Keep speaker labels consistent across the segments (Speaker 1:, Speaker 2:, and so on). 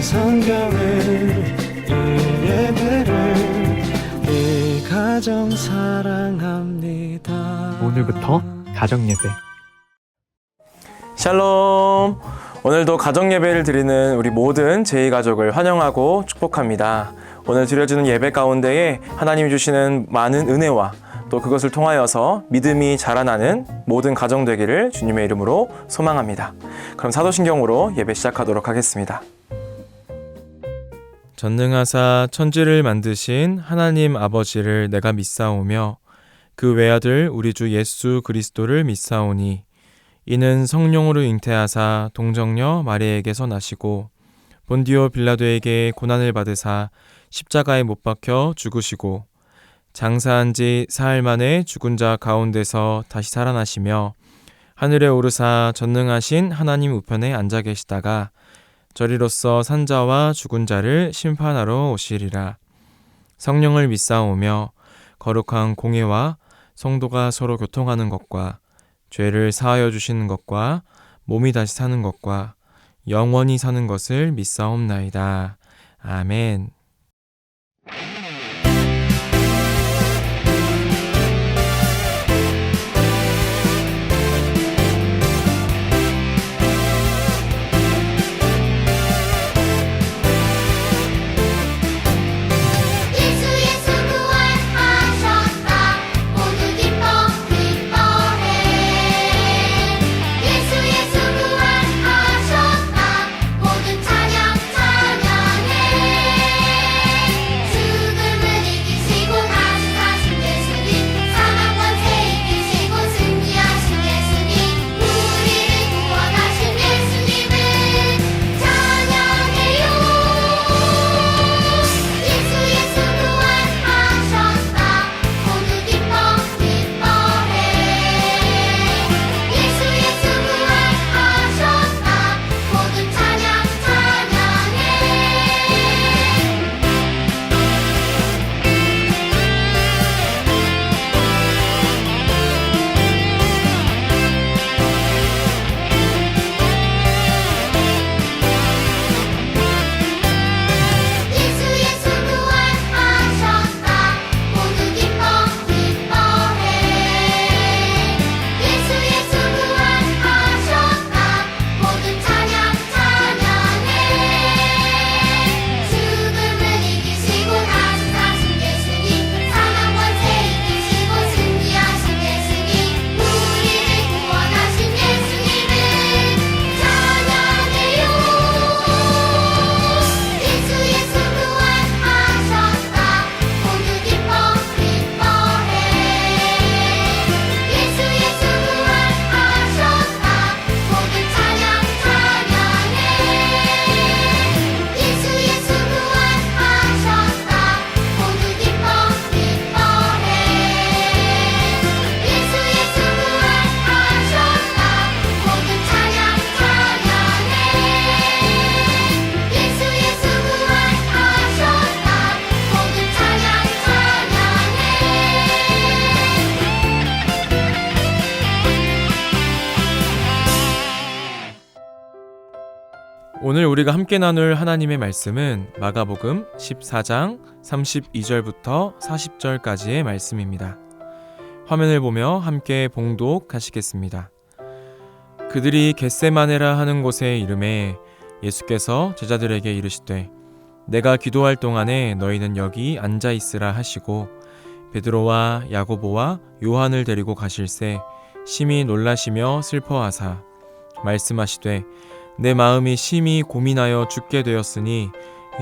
Speaker 1: 성경을 이 예배를 이 가정 사랑합니다.
Speaker 2: 오늘부터 가정예배.
Speaker 3: 샬롬! 오늘도 가정예배를 드리는 우리 모든 제2가족을 환영하고 축복합니다. 오늘 드려지는 예배 가운데에 하나님이 주시는 많은 은혜와 또 그것을 통하여서 믿음이 자라나는 모든 가정 되기를 주님의 이름으로 소망합니다. 그럼 사도신경으로 예배 시작하도록 하겠습니다. 전능하사 천지를 만드신 하나님 아버지를 내가 믿사오며 그 외아들 우리 주 예수 그리스도를 믿사오니 이는 성령으로 잉태하사 동정녀 마리아에게서 나시고 본디오 빌라도에게 고난을 받으사 십자가에 못 박혀 죽으시고 장사한 지 사흘 만에 죽은 자 가운데서 다시 살아나시며 하늘에 오르사 전능하신 하나님 우편에 앉아 계시다가 저리로서 산자와 죽은 자를 심판하러 오시리라. 성령을 믿사오며 거룩한 공예와 성도가 서로 교통하는 것과 죄를 사하여 주시는 것과 몸이 다시 사는 것과 영원히 사는 것을 믿사옵나이다. 아멘. 오늘 우리가 함께 나눌 하나님의 말씀은 마가복음 14장 32절부터 40절까지의 말씀입니다. 화면을 보며 함께 봉독하시겠습니다. 그들이 겟세마네라 하는 곳에 이르매 예수께서 제자들에게 이르시되 내가 기도할 동안에 너희는 여기 앉아 있으라 하시고 베드로와 야고보와 요한을 데리고 가실새 심히 놀라시며 슬퍼하사 말씀하시되 내 마음이 심히 고민하여 죽게 되었으니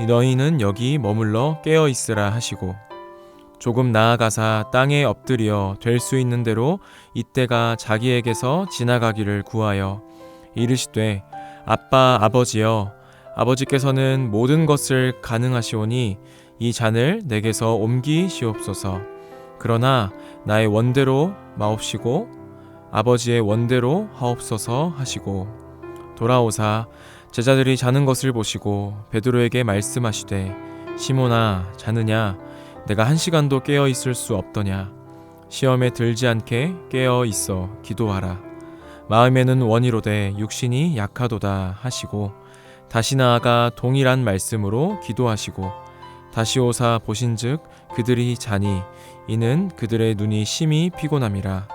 Speaker 3: 너희는 여기 머물러 깨어 있으라 하시고 조금 나아가사 땅에 엎드려 될 수 있는 대로 이때가 자기에게서 지나가기를 구하여 이르시되 아빠 아버지여 아버지께서는 모든 것을 가능하시오니 이 잔을 내게서 옮기시옵소서. 그러나 나의 원대로 마옵시고 아버지의 원대로 하옵소서 하시고 돌아오사 제자들이 자는 것을 보시고 베드로에게 말씀하시되 시몬아 자느냐 내가 1시간도 깨어 있을 수 없더냐 시험에 들지 않게 깨어 있어 기도하라 마음에는 원이로되 육신이 약하도다 하시고 다시 나아가 동일한 말씀으로 기도하시고 다시 오사 보신즉 그들이 자니 이는 그들의 눈이 심히 피곤함이라.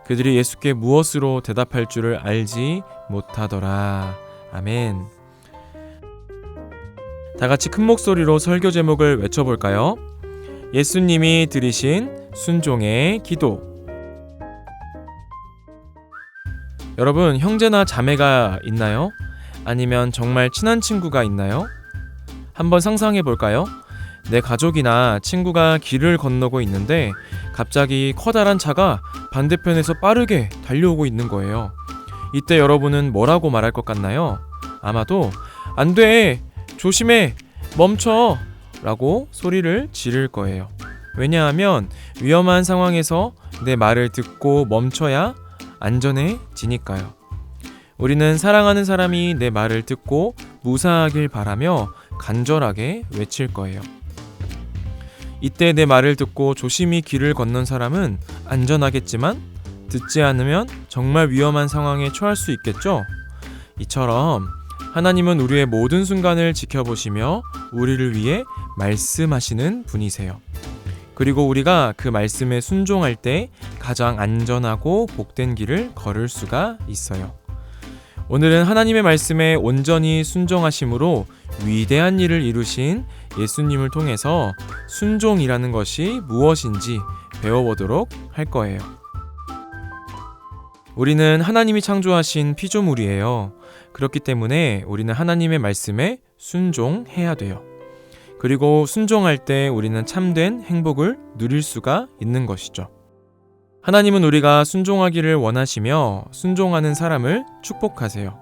Speaker 3: 그들이 예수께 무엇으로 대답할 줄을 알지 못하더라. 아멘. 다 같이 큰 목소리로 설교 제목을 외쳐볼까요? 예수님이 들으신 순종의 기도. 여러분, 형제나 자매가 있나요? 아니면 정말 친한 친구가 있나요? 한번 상상해 볼까요? 내 가족이나 친구가 길을 건너고 있는데 갑자기 커다란 차가 반대편에서 빠르게 달려오고 있는 거예요. 이때 여러분은 뭐라고 말할 것 같나요? 아마도 안 돼! 조심해! 멈춰! 라고 소리를 지를 거예요. 왜냐하면 위험한 상황에서 내 말을 듣고 멈춰야 안전해지니까요. 우리는 사랑하는 사람이 내 말을 듣고 무사하길 바라며 간절하게 외칠 거예요. 이때 내 말을 듣고 조심히 길을 건넌 사람은 안전하겠지만 듣지 않으면 정말 위험한 상황에 처할 수 있겠죠? 이처럼 하나님은 우리의 모든 순간을 지켜보시며 우리를 위해 말씀하시는 분이세요. 그리고 우리가 그 말씀에 순종할 때 가장 안전하고 복된 길을 걸을 수가 있어요. 오늘은 하나님의 말씀에 온전히 순종하심으로 위대한 일을 이루신 예수님을 통해서 순종이라는 것이 무엇인지 배워보도록 할 거예요. 우리는 하나님이 창조하신 피조물이에요. 그렇기 때문에 우리는 하나님의 말씀에 순종해야 돼요. 그리고 순종할 때 우리는 참된 행복을 누릴 수가 있는 것이죠. 하나님은 우리가 순종하기를 원하시며 순종하는 사람을 축복하세요.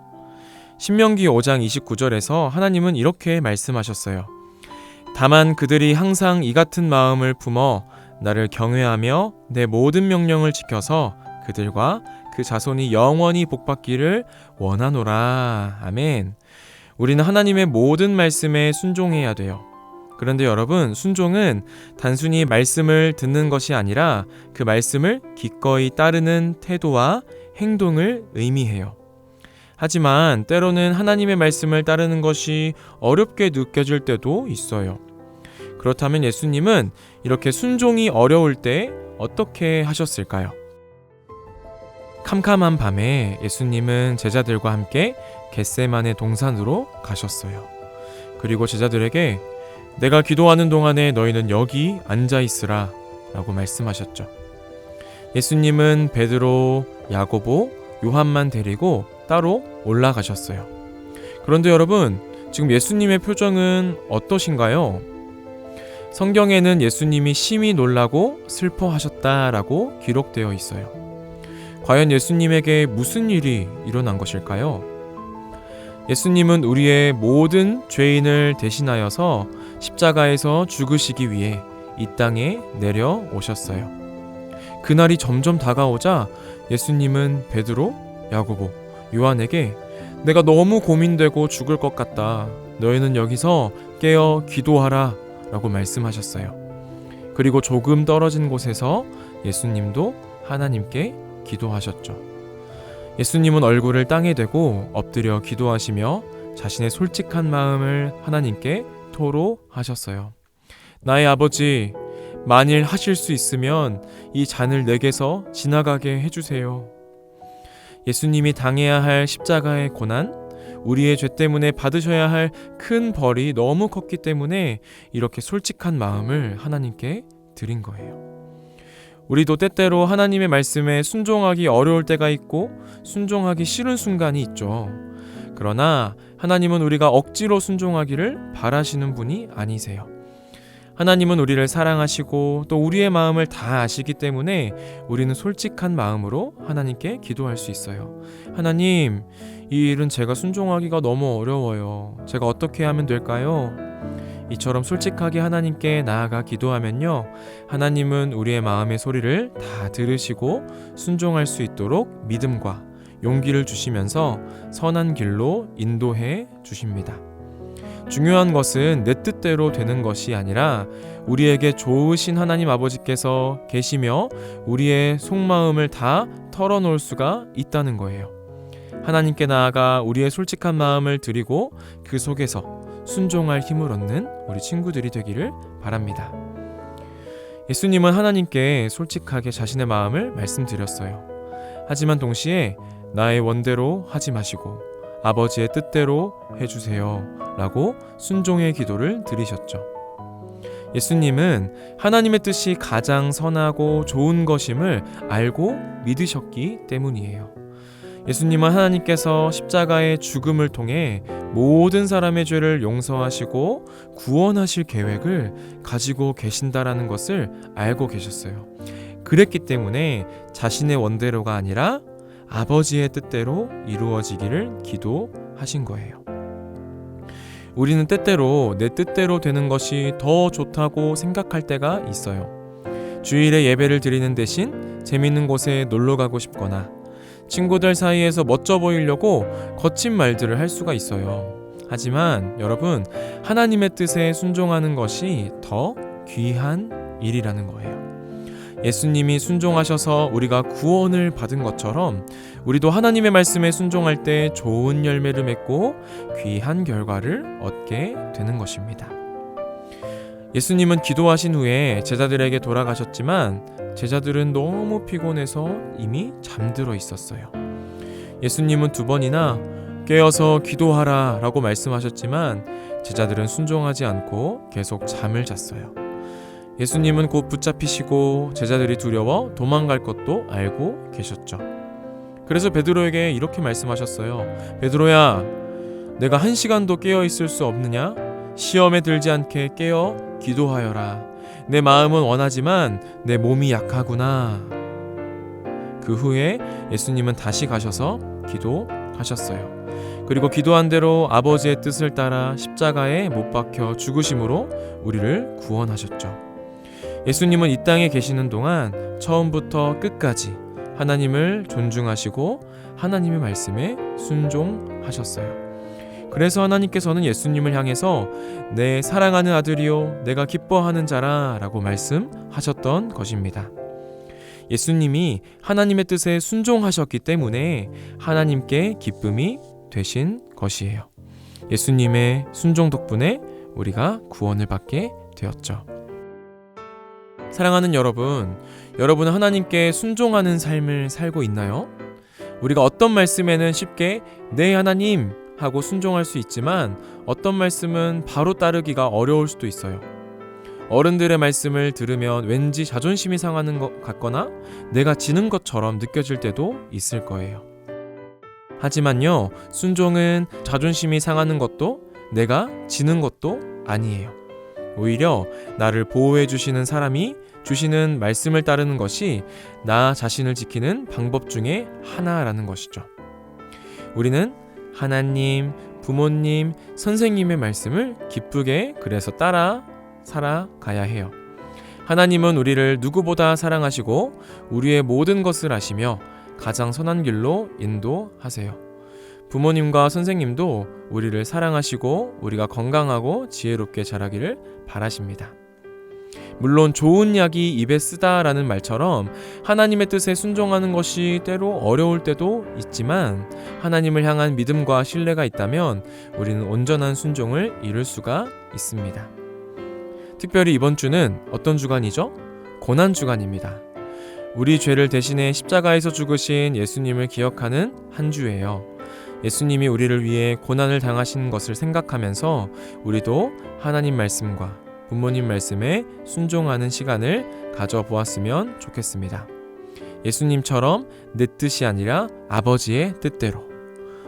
Speaker 3: 신명기 5장 29절에서 하나님은 이렇게 말씀하셨어요. 다만 그들이 항상 이 같은 마음을 품어 나를 경외하며 내 모든 명령을 지켜서 그들과 그 자손이 영원히 복받기를 원하노라. 아멘. 우리는 하나님의 모든 말씀에 순종해야 돼요. 그런데 여러분, 순종은 단순히 말씀을 듣는 것이 아니라 그 말씀을 기꺼이 따르는 태도와 행동을 의미해요. 하지만 때로는 하나님의 말씀을 따르는 것이 어렵게 느껴질 때도 있어요. 그렇다면 예수님은 이렇게 순종이 어려울 때 어떻게 하셨을까요? 캄캄한 밤에 예수님은 제자들과 함께 겟세마네 동산으로 가셨어요. 그리고 제자들에게 내가 기도하는 동안에 너희는 여기 앉아 있으라 라고 말씀하셨죠. 예수님은 베드로, 야고보, 요한만 데리고 따로 올라가셨어요. 그런데 여러분, 지금 예수님의 표정은 어떠신가요? 성경에는 예수님이 심히 놀라고 슬퍼하셨다라고 기록되어 있어요. 과연 예수님에게 무슨 일이 일어난 것일까요? 예수님은 우리의 모든 죄인을 대신하여서 십자가에서 죽으시기 위해 이 땅에 내려오셨어요. 그날이 점점 다가오자 예수님은 베드로, 야고보, 요한에게 내가 너무 고민되고 죽을 것 같다. 너희는 여기서 깨어 기도하라 라고 말씀하셨어요. 그리고 조금 떨어진 곳에서 예수님도 하나님께 기도하셨죠. 예수님은 얼굴을 땅에 대고 엎드려 기도하시며 자신의 솔직한 마음을 하나님께 토로하셨어요. 나의 아버지, 만일 하실 수 있으면 이 잔을 내게서 지나가게 해주세요. 예수님이 당해야 할 십자가의 고난, 우리의 죄 때문에 받으셔야 할 큰 벌이 너무 컸기 때문에 이렇게 솔직한 마음을 하나님께 드린 거예요. 우리도 때때로 하나님의 말씀에 순종하기 어려울 때가 있고 순종하기 싫은 순간이 있죠. 그러나 하나님은 우리가 억지로 순종하기를 바라시는 분이 아니세요. 하나님은 우리를 사랑하시고 또 우리의 마음을 다 아시기 때문에 우리는 솔직한 마음으로 하나님께 기도할 수 있어요. 하나님, 이 일은 제가 순종하기가 너무 어려워요. 제가 어떻게 하면 될까요? 이처럼 솔직하게 하나님께 나아가 기도하면요, 하나님은 우리의 마음의 소리를 다 들으시고 순종할 수 있도록 믿음과 용기를 주시면서 선한 길로 인도해 주십니다. 중요한 것은 내 뜻대로 되는 것이 아니라 우리에게 좋으신 하나님 아버지께서 계시며 우리의 속마음을 다 털어놓을 수가 있다는 거예요. 하나님께 나아가 우리의 솔직한 마음을 드리고 그 속에서 순종할 힘을 얻는 우리 친구들이 되기를 바랍니다. 예수님은 하나님께 솔직하게 자신의 마음을 말씀드렸어요. 하지만 동시에 나의 원대로 하지 마시고 아버지의 뜻대로 해주세요 라고 순종의 기도를 드리셨죠. 예수님은 하나님의 뜻이 가장 선하고 좋은 것임을 알고 믿으셨기 때문이에요. 예수님은 하나님께서 십자가의 죽음을 통해 모든 사람의 죄를 용서하시고 구원하실 계획을 가지고 계신다라는 것을 알고 계셨어요. 그랬기 때문에 자신의 원대로가 아니라 아버지의 뜻대로 이루어지기를 기도하신 거예요. 우리는 때때로 내 뜻대로 되는 것이 더 좋다고 생각할 때가 있어요. 주일에 예배를 드리는 대신 재밌는 곳에 놀러 가고 싶거나 친구들 사이에서 멋져 보이려고 거친 말들을 할 수가 있어요. 하지만 여러분, 하나님의 뜻에 순종하는 것이 더 귀한 일이라는 거예요. 예수님이 순종하셔서 우리가 구원을 받은 것처럼 우리도 하나님의 말씀에 순종할 때 좋은 열매를 맺고 귀한 결과를 얻게 되는 것입니다. 예수님은 기도하신 후에 제자들에게 돌아가셨지만 제자들은 너무 피곤해서 이미 잠들어 있었어요. 예수님은 2번이나 깨어서 기도하라 라고 말씀하셨지만 제자들은 순종하지 않고 계속 잠을 잤어요. 예수님은 곧 붙잡히시고 제자들이 두려워 도망갈 것도 알고 계셨죠. 그래서 베드로에게 이렇게 말씀하셨어요. 베드로야, 내가 1시간도 깨어 있을 수 없느냐? 시험에 들지 않게 깨어 기도하여라. 내 마음은 원하지만 내 몸이 약하구나. 그 후에 예수님은 다시 가셔서 기도하셨어요. 그리고 기도한 대로 아버지의 뜻을 따라 십자가에 못 박혀 죽으심으로 우리를 구원하셨죠. 예수님은 이 땅에 계시는 동안 처음부터 끝까지 하나님을 존중하시고 하나님의 말씀에 순종하셨어요. 그래서 하나님께서는 예수님을 향해서 내 사랑하는 아들이요 내가 기뻐하는 자라 라고 말씀하셨던 것입니다. 예수님이 하나님의 뜻에 순종하셨기 때문에 하나님께 기쁨이 되신 것이에요. 예수님의 순종 덕분에 우리가 구원을 받게 되었죠. 사랑하는 여러분, 여러분은 하나님께 순종하는 삶을 살고 있나요? 우리가 어떤 말씀에는 쉽게 네 하나님 하고 순종할 수 있지만 어떤 말씀은 바로 따르기가 어려울 수도 있어요. 어른들의 말씀을 들으면 왠지 자존심이 상하는 것 같거나 내가 지는 것처럼 느껴질 때도 있을 거예요. 하지만요, 순종은 자존심이 상하는 것도 내가 지는 것도 아니에요. 오히려 나를 보호해 주시는 사람이 주시는 말씀을 따르는 것이 나 자신을 지키는 방법 중에 하나라는 것이죠. 우리는 하나님, 부모님, 선생님의 말씀을 기쁘게 그래서 따라 살아가야 해요. 하나님은 우리를 누구보다 사랑하시고 우리의 모든 것을 아시며 가장 선한 길로 인도하세요. 부모님과 선생님도 우리를 사랑하시고 우리가 건강하고 지혜롭게 자라기를 바라십니다. 물론 좋은 약이 입에 쓰다라는 말처럼 하나님의 뜻에 순종하는 것이 때로 어려울 때도 있지만 하나님을 향한 믿음과 신뢰가 있다면 우리는 온전한 순종을 이룰 수가 있습니다. 특별히 이번 주는 어떤 주간이죠? 고난 주간입니다. 우리 죄를 대신해 십자가에서 죽으신 예수님을 기억하는 한 주예요. 예수님이 우리를 위해 고난을 당하신 것을 생각하면서 우리도 하나님 말씀과 부모님 말씀에 순종하는 시간을 가져보았으면 좋겠습니다. 예수님처럼 내 뜻이 아니라 아버지의 뜻대로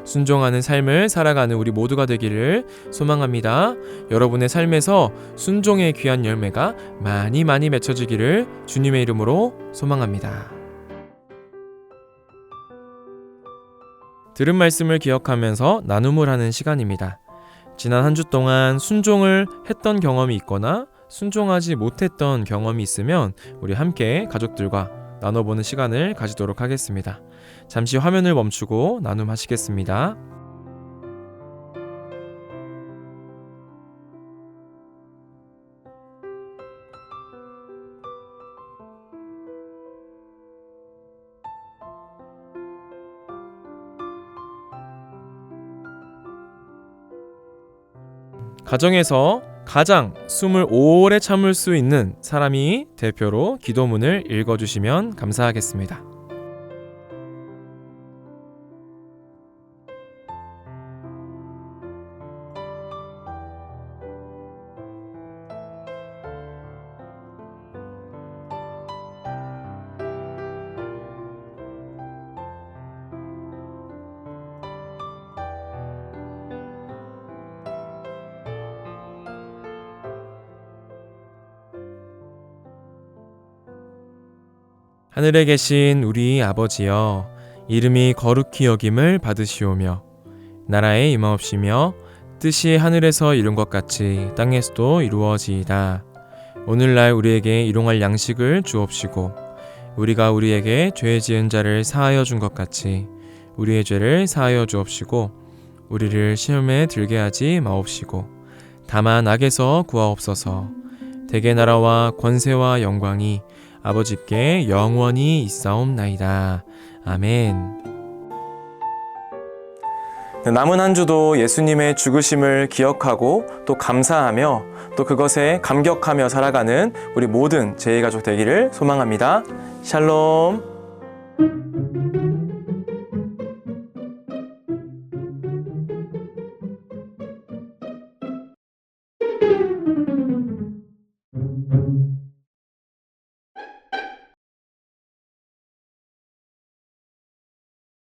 Speaker 3: 순종하는 삶을 살아가는 우리 모두가 되기를 소망합니다. 여러분의 삶에서 순종의 귀한 열매가 많이 맺혀지기를 주님의 이름으로 소망합니다. 들은 말씀을 기억하면서 나눔을 하는 시간입니다. 지난 한 주 동안 순종을 했던 경험이 있거나 순종하지 못했던 경험이 있으면 우리 함께 가족들과 나눠보는 시간을 가지도록 하겠습니다. 잠시 화면을 멈추고 나눔하시겠습니다. 가정에서 가장 숨을 오래 참을 수 있는 사람이 대표로 기도문을 읽어주시면 감사하겠습니다. 하늘에 계신 우리 아버지여, 이름이 거룩히 여김을 받으시오며 나라에 임하옵시며 뜻이 하늘에서 이룬 것 같이 땅에서도 이루어지이다. 오늘날 우리에게 일용할 양식을 주옵시고 우리가 우리에게 죄 지은 자를 사하여 준 것 같이 우리의 죄를 사하여 주옵시고 우리를 시험에 들게 하지 마옵시고 다만 악에서 구하옵소서. 대개 나라와 권세와 영광이 아버지께 영원히 있사옵나이다. 아멘. 남은 한 주도 예수님의 죽으심을 기억하고 또 감사하며 또 그것에 감격하며 살아가는 우리 모든 제일가족 되기를 소망합니다. 샬롬.